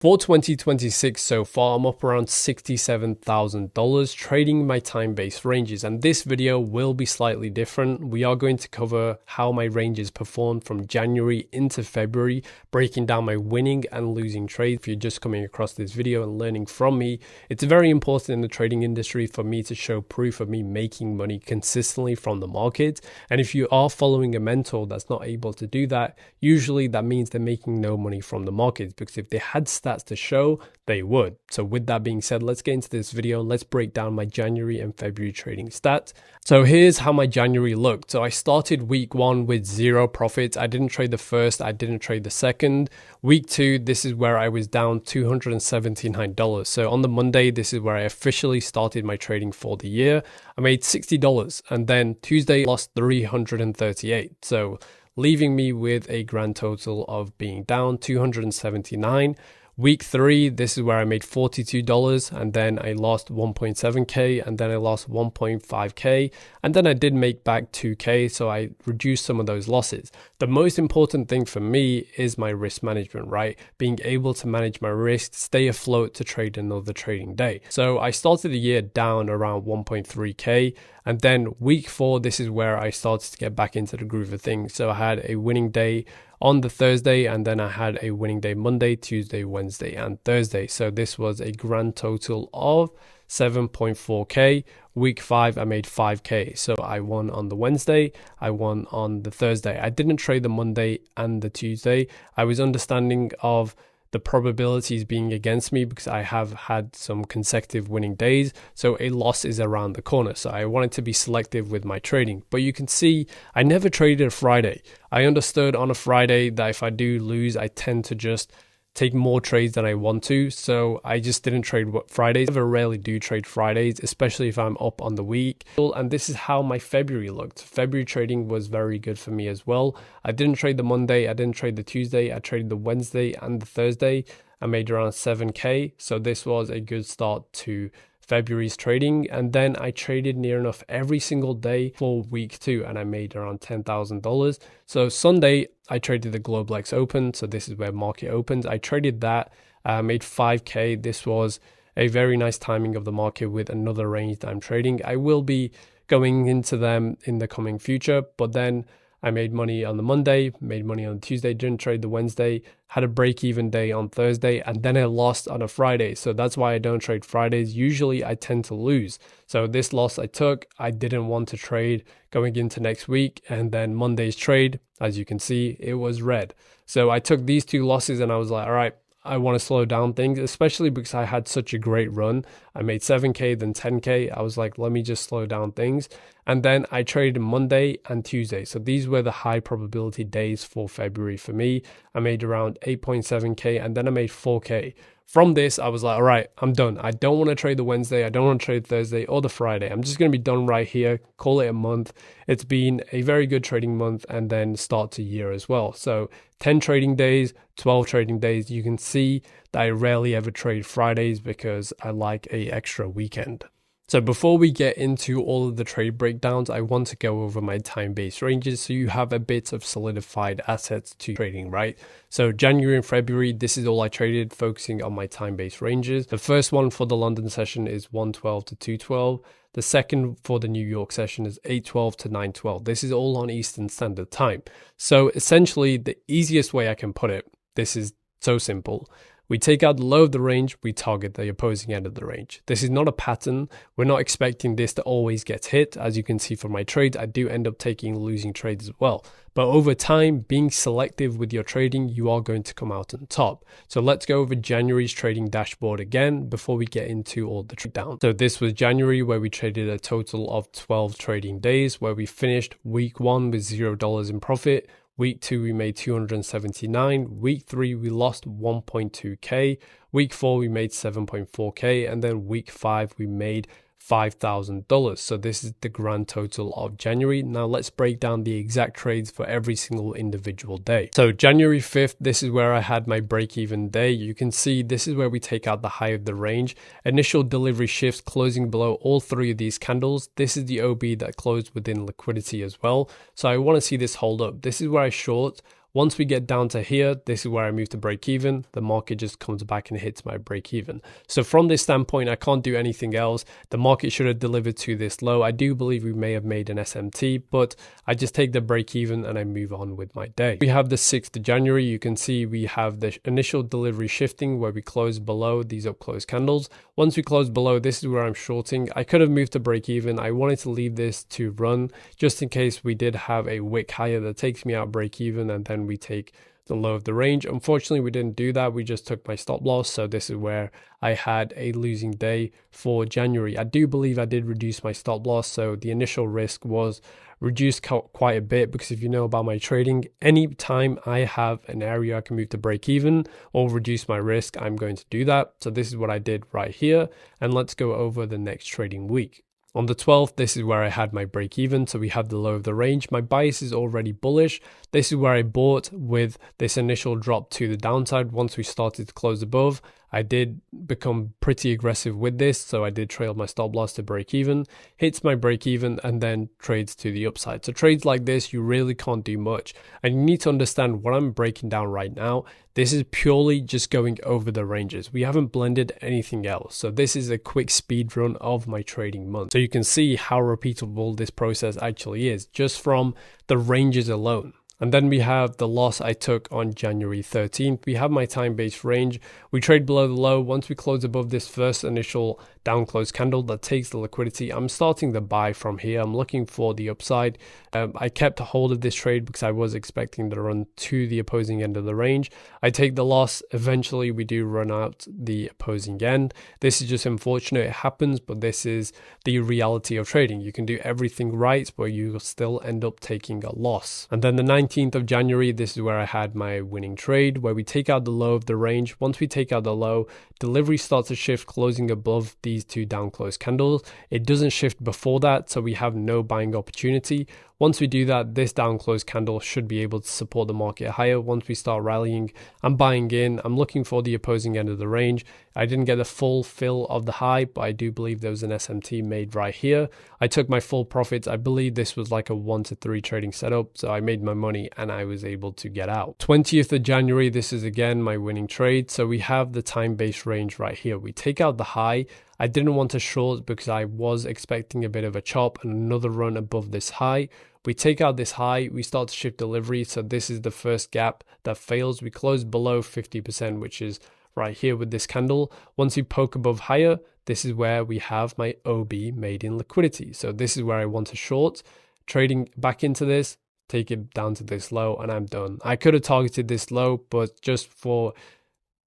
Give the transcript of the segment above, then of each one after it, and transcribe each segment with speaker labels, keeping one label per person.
Speaker 1: For 2026 so far, I'm up around $67,000 trading my time-based ranges, and this video will be slightly different. We are going to cover how my ranges performed from January into February, breaking down my winning and losing trades. If you're just coming across this video and learning from me, it's very important in the trading industry for me to show proof of me making money consistently from the market. And if you are following a mentor that's not able to do that, usually that means they're making no money from the market, because if they had stats to show, they would. So with that being said, let's get into this video and let's break down my January and February trading stats. So here's how my January looked. So I started week 1 with 0 profits. I didn't trade the first, I didn't trade the second. Week 2, this is where I was down $279. So on the Monday, this is where I officially started my trading for the year. I made $60, and then Tuesday lost $338. So leaving me with a grand total of being down $279. Week 3, this is where I made $42, and then I lost 1.7k, and then I lost 1.5k, and then I did make back 2k, so I reduced some of those losses. The most important thing for me is my risk management, right? Being able to manage my risk, stay afloat to trade another trading day. So I started the year down around 1.3k, and then week 4, this is where I started to get back into the groove of things. So I had a winning day on the Thursday, and then I had a winning day Monday, Tuesday, Wednesday, and Thursday. So this was a grand total of 7.4k. Week 5, I made 5k. So I won on the Wednesday, I won on the Thursday. I didn't trade the Monday and the Tuesday. I was understanding of the probabilities being against me because I have had some consecutive winning days, so a loss is around the corner. So I wanted to be selective with my trading. But you can see I never traded a Friday. I understood on a Friday that if I do lose, I tend to just take more trades than I want to, so I just didn't trade Fridays. I rarely do trade Fridays, especially if I'm up on the week. And this is how my February looked. February trading was very good for me as well. I didn't trade the Monday, I didn't trade the Tuesday, I traded the Wednesday and the Thursday. I made around 7k, so this was a good start to February's trading. And then I traded near enough every single day for week 2, and I made around $10,000. So Sunday I traded the Global X Open, so this is where market opens. I traded that, made 5k. This was a very nice timing of the market with another range that I'm trading. I will be going into them in the coming future, but then I made money on the Monday, made money on Tuesday, didn't trade the Wednesday, had a break-even day on Thursday, and then I lost on a Friday. So that's why I don't trade Fridays. Usually I tend to lose. So this loss I took, I didn't want to trade going into next week. And then Monday's trade, as you can see, it was red. So I took these 2 losses and I was like, all right, I want to slow down things, especially because I had such a great run. I made 7k, then 10k. I was like, let me just slow down things. And then I traded Monday and Tuesday. So these were the high probability days for February for me. I made around 8.7k, and then I made 4k. From this, I was like, all right, I'm done. I don't want to trade the Wednesday. I don't want to trade Thursday or the Friday. I'm just going to be done right here. Call it a month. It's been a very good trading month, and then start to year as well. So 10 trading days, 12 trading days. You can see that I rarely ever trade Fridays because I like a extra weekend. So before we get into all of the trade breakdowns, I want to go over my time-based ranges so you have a bit of solidified assets to trading, right? So January and February, this is all I traded, focusing on my time-based ranges. The first one for the London session is 112 to 212. The second for the New York session is 812 to 912. This is all on Eastern Standard Time. So essentially, the easiest way I can put it, this is so simple. We take out the low of the range, we target the opposing end of the range. This is not a pattern. We're not expecting this to always get hit. As you can see from my trades, I do end up taking losing trades as well. But over time, being selective with your trading, you are going to come out on top. So let's go over January's trading dashboard again before we get into all the trade down. So this was January, where we traded a total of 12 trading days, where we finished week 1 with $0 in profit. Week 2, we made 279. Week 3, we lost 1.2k. Week 4, we made 7.4k. And then week 5, we made $5,000. So this is the grand total of January. Now let's break down the exact trades for every single individual day. So January 5th, this is where I had my break-even day. You can see this is where we take out the high of the range. Initial delivery shifts closing below all three of these candles. This is the OB that closed within liquidity as well. So I want to see this hold up. This is where I short Once we get down to here, this is where I move to break even. The market just comes back and hits my break even. So from this standpoint, I can't do anything else. The market should have delivered to this low. I do believe we may have made an SMT, but I just take the break even and I move on with my day. We have the 6th of January. You can see we have the initial delivery shifting where we close below these up close candles. Once we close below, this is where I'm shorting. I could have moved to break even. I wanted to leave this to run just in case we did have a wick higher that takes me out break even, and then we take the low of the range. Unfortunately, we didn't do that. We just took my stop loss. So this is where I had a losing day for January. I do believe I did reduce my stop loss. So the initial risk was reduced quite a bit, because if you know about my trading, anytime I have an area I can move to break even or reduce my risk, I'm going to do that. So this is what I did right here. And let's go over the next trading week. On the 12th, this is where I had my break even. So we have the low of the range. My bias is already bullish. This is where I bought with this initial drop to the downside. Once we started to close above, I did become pretty aggressive with this. So I did trail my stop loss to break even, hits my break even, and then trades to the upside. So trades like this, you really can't do much. And you need to understand what I'm breaking down right now. This is purely just going over the ranges. We haven't blended anything else. So this is a quick speed run of my trading month. So you can see how repeatable this process actually is just from the ranges alone. And then we have the loss I took on January 13th. We have my time-based range. We trade below the low. Once we close above this first initial down close candle that takes the liquidity, I'm starting the buy from here. I'm looking for the upside. I kept a hold of this trade because I was expecting to run to the opposing end of the range. I take the loss. Eventually, we do run out the opposing end. This is just unfortunate. It happens, but this is the reality of trading. You can do everything right, but you will still end up taking a loss. And then the 19th of January, this is where I had my winning trade, where we take out the low of the range. Once we take out the low, delivery starts to shift, closing above these two down close candles. It doesn't shift before that, so we have no buying opportunity. Once we do that, this down close candle should be able to support the market higher. Once we start rallying, I'm buying in. I'm looking for the opposing end of the range. I didn't get a full fill of the high, but I do believe there was an SMT made right here. I took my full profits. I believe this was like a 1 to 3 trading setup. So I made my money and I was able to get out. 20th of January, this is again my winning trade. So we have the time-based range right here. We take out the high. I didn't want to short because I was expecting a bit of a chop and another run above this high. We take out this high, we start to shift delivery. So this is the first gap that fails. We close below 50%, which is right here with this candle. Once we poke above higher, this is where we have my OB made in liquidity. So this is where I want to short, trading back into this, take it down to this low, and I'm done. I could have targeted this low, but just for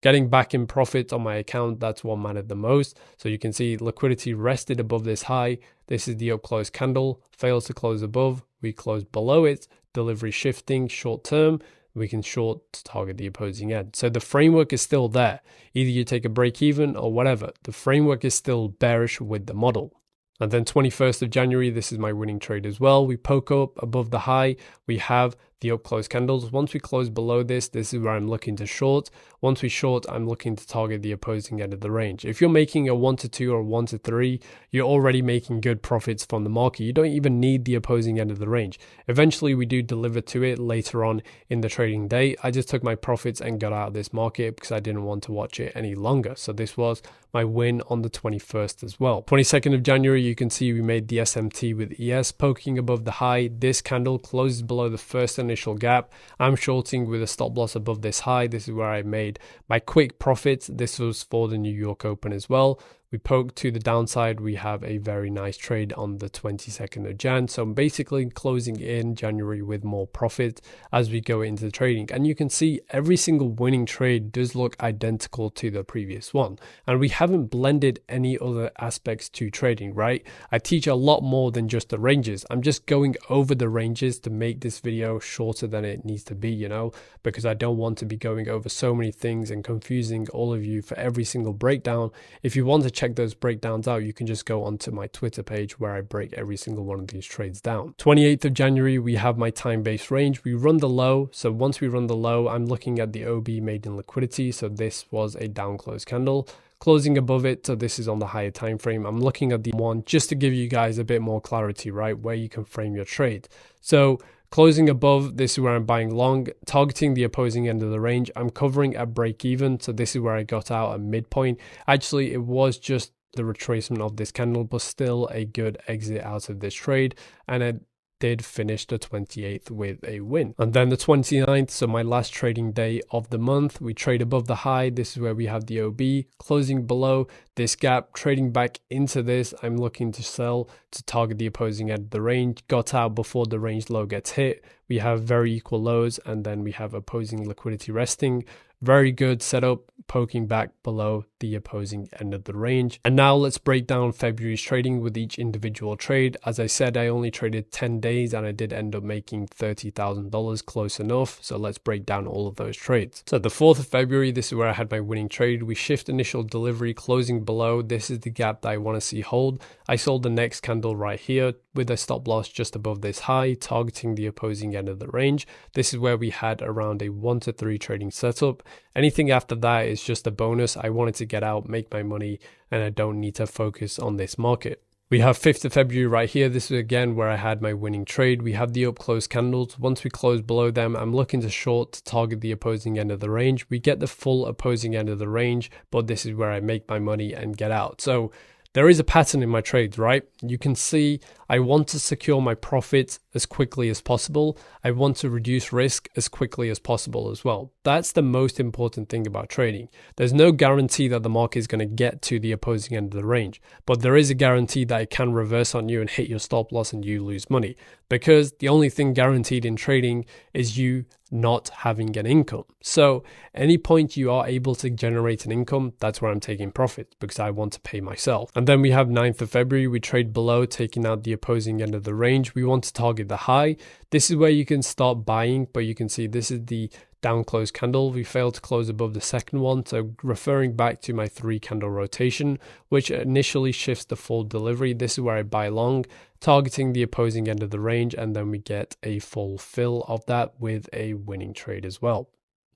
Speaker 1: getting back in profit on my account, that's what mattered the most. So you can see liquidity rested above this high. This is the up close candle, fails to close above. We close below it, delivery shifting short term. We can short to target the opposing end. So the framework is still there. Either you take a break even or whatever. The framework is still bearish with the model. And then 21st of January, this is my winning trade as well. We poke up above the high. We have the up close candles. Once we close below this is where I'm looking to short. Once we short, I'm looking to target the opposing end of the range. If you're making a 1 to 2 or 1 to 3, you're already making good profits from the market. You don't even need the opposing end of the range. Eventually, we do deliver to it later on in the trading day. I just took my profits and got out of this market because I didn't want to watch it any longer. So this was my win on the 21st as well. 22nd of January, you can see we made the SMT with ES poking above the high. This candle closes below the first initial gap. I'm shorting with a stop loss above this high. This is where I made my quick profits. This was for the New York Open as well. We poke to the downside. We have a very nice trade on the 22nd of Jan. So I'm basically closing in January with more profit as we go into the trading. And you can see every single winning trade does look identical to the previous one. And we haven't blended any other aspects to trading, right? I teach a lot more than just the ranges. I'm just going over the ranges to make this video shorter than it needs to be, you know, because I don't want to be going over so many things and confusing all of you for every single breakdown. If you want to check those breakdowns out, you can just go onto my Twitter page where I break every single one of these trades down. 28th of January, we have my time-based range. We run the low. So once we run the low, I'm looking at the OB made in liquidity. So this was a down close candle. Closing above it, so this is on the higher time frame. I'm looking at the one just to give you guys a bit more clarity, right, where you can frame your trade. So Closing above, this is where I'm buying long, targeting the opposing end of the range. I'm covering at break even, so this is where I got out at midpoint. Actually, it was just the retracement of this candle, but still a good exit out of this trade, and I did finish the 28th with a win. And then the 29th, so my last trading day of the month, we trade above the high. This is where we have the OB closing below this gap, trading back into this. I'm looking to sell to target the opposing end of the range. Got out before the range low gets hit. We have very equal lows, and then we have opposing liquidity resting. Very good setup, poking back below the opposing end of the range. And now let's break down February's trading with each individual trade. As I said, I only traded 10 days and I did end up making $30,000, close enough. So let's break down all of those trades. So the 4th of February, this is where I had my winning trade. We shift initial delivery, closing below. This is the gap that I want to see hold. I sold the next candle right here with a stop loss just above this high, targeting the opposing end of the range. This is where we had around a 1 to 3 trading setup. Anything after that is just a bonus. I wanted to get out, make my money, and I don't need to focus on this market. We have 5th of February right here. This is again where I had my winning trade. We have the up close candles. Once we close below them, I'm looking to short to target the opposing end of the range. We get the full opposing end of the range, but this is where I make my money and get out. So there is a pattern in my trades, right? You can see I want to secure my profits as quickly as possible. I want to reduce risk as quickly as possible as well. That's the most important thing about trading. There's no guarantee that the market is going to get to the opposing end of the range, but there is a guarantee that it can reverse on you and hit your stop loss and you lose money, because the only thing guaranteed in trading is you not having an income. So any point you are able to generate an income, that's where I'm taking profit, because I want to pay myself. And then we have 9th of February, we trade below, taking out the opposing end of the range. We want to target the high. This is where you can start buying, but you can see this is the down close candle. We failed to close above the second one, so referring back to my 3 candle rotation, which initially shifts the full delivery. This is where I buy long, targeting the opposing end of the range, and then we get a full fill of that with a winning trade as well.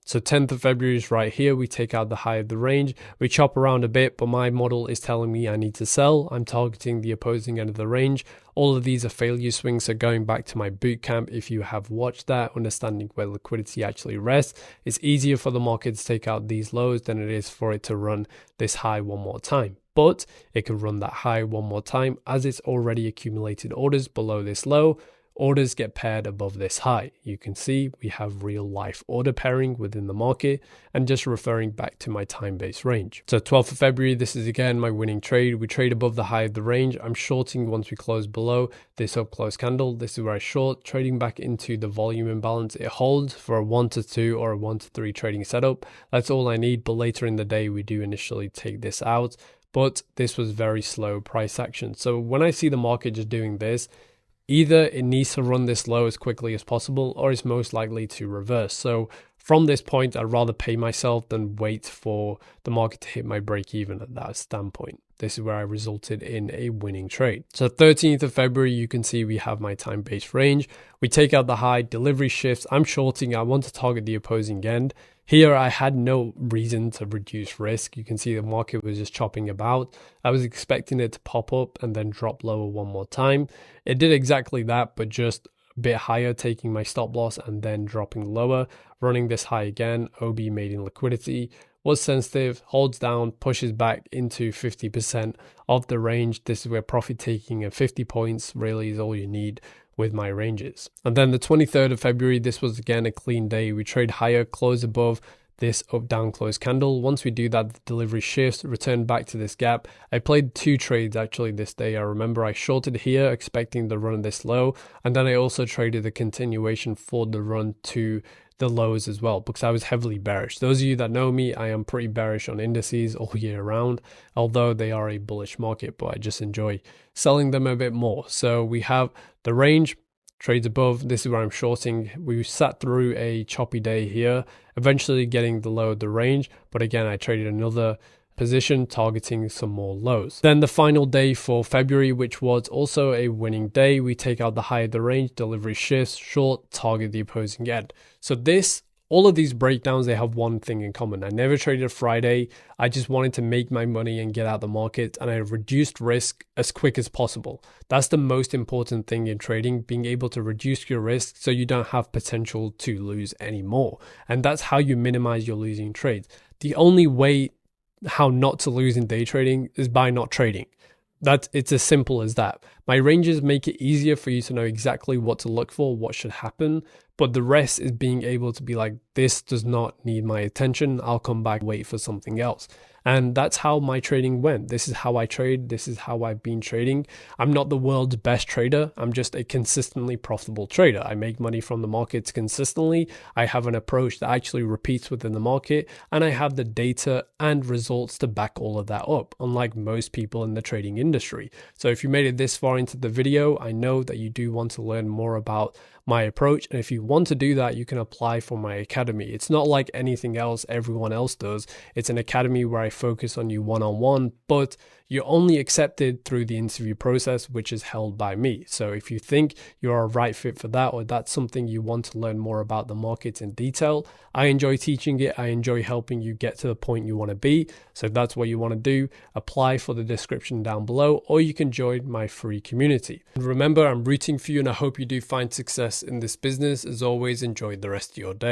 Speaker 1: So 10th of February is right here. We take out the high of the range. We chop around a bit, but my model is telling me I need to sell. I'm targeting the opposing end of the range. All of these are failure swings. So going back to my bootcamp, if you have watched that, understanding where liquidity actually rests, it's easier for the market to take out these lows than it is for it to run this high one more time. But it could run that high one more time as it's already accumulated orders below this low. Orders get paired above this high. You can see we have real life order pairing within the market, and just referring back to my time-based range. So 12th of February, this is again my winning trade. We trade above the high of the range. I'm shorting once we close below this up close candle. This is where I short, trading back into the volume imbalance. It holds for a 1 to 2 or a 1 to 3 trading setup. That's all I need, but later in the day, we do initially take this out. But this was very slow price action. So when I see the market just doing this, either it needs to run this low as quickly as possible, or it's most likely to reverse. So from this point, I'd rather pay myself than wait for the market to hit my break even at that standpoint. This is where I resulted in a winning trade. So 13th of February, you can see we have my time-based range. We take out the high, delivery shifts. I'm shorting. I want to target the opposing end. Here, I had no reason to reduce risk. You can see the market was just chopping about. I was expecting it to pop up and then drop lower one more time. It did exactly that, but just a bit higher, taking my stop loss and then dropping lower, running this high again. OB made in liquidity, was sensitive, holds down, pushes back into 50% of the range. This is where profit taking at 50 points really is all you need with my ranges. And then the 23rd of February, this was again a clean day. We trade higher, close above this up down close candle. Once we do that, the delivery shifts, return back to this gap. I played 2 trades actually this day. I remember I shorted here expecting the run this low, and then I also traded a continuation for the run to the lows as well, because I was heavily bearish. Those of you that know me, I am pretty bearish on indices all year round, although they are a bullish market, but I just enjoy selling them a bit more. So we have the range, trades above. This is where I'm shorting. We sat through a choppy day here, eventually getting the low of the range, but again, I traded another position targeting some more lows. Then the final day for February, which was also a winning day, we take out the high of the range, delivery shifts, short, target the opposing end. So this All of these breakdowns, they have one thing in common. I never traded Friday. I just wanted to make my money and get out the market, and I reduced risk as quick as possible. That's the most important thing in trading, being able to reduce your risk so you don't have potential to lose anymore. And that's how you minimize your losing trades. The only way how not to lose in day trading is by not trading. It's as simple as that. My ranges make it easier for you to know exactly what to look for, what should happen, but the rest is being able to be like, this does not need my attention. I'll come back, wait for something else. And that's how my trading went. This is how I trade. This is how I've been trading. I'm not the world's best trader. I'm just a consistently profitable trader. I make money from the markets consistently. I have an approach that actually repeats within the market, and I have the data and results to back all of that up, unlike most people in the trading industry. So if you made it this far into the video, I know that you do want to learn more about my approach. And if you want to do that, you can apply for my academy. It's not like anything else everyone else does. It's an academy where I focus on you one-on-one, but you're only accepted through the interview process, which is held by me. So if you think you're a right fit for that, or that's something you want to learn more about the markets in detail, I enjoy teaching it. I enjoy helping you get to the point you want to be. So if that's what you want to do, apply for the description down below, or you can join my free community. And remember, I'm rooting for you, and I hope you do find success in this business. As always, enjoy the rest of your day.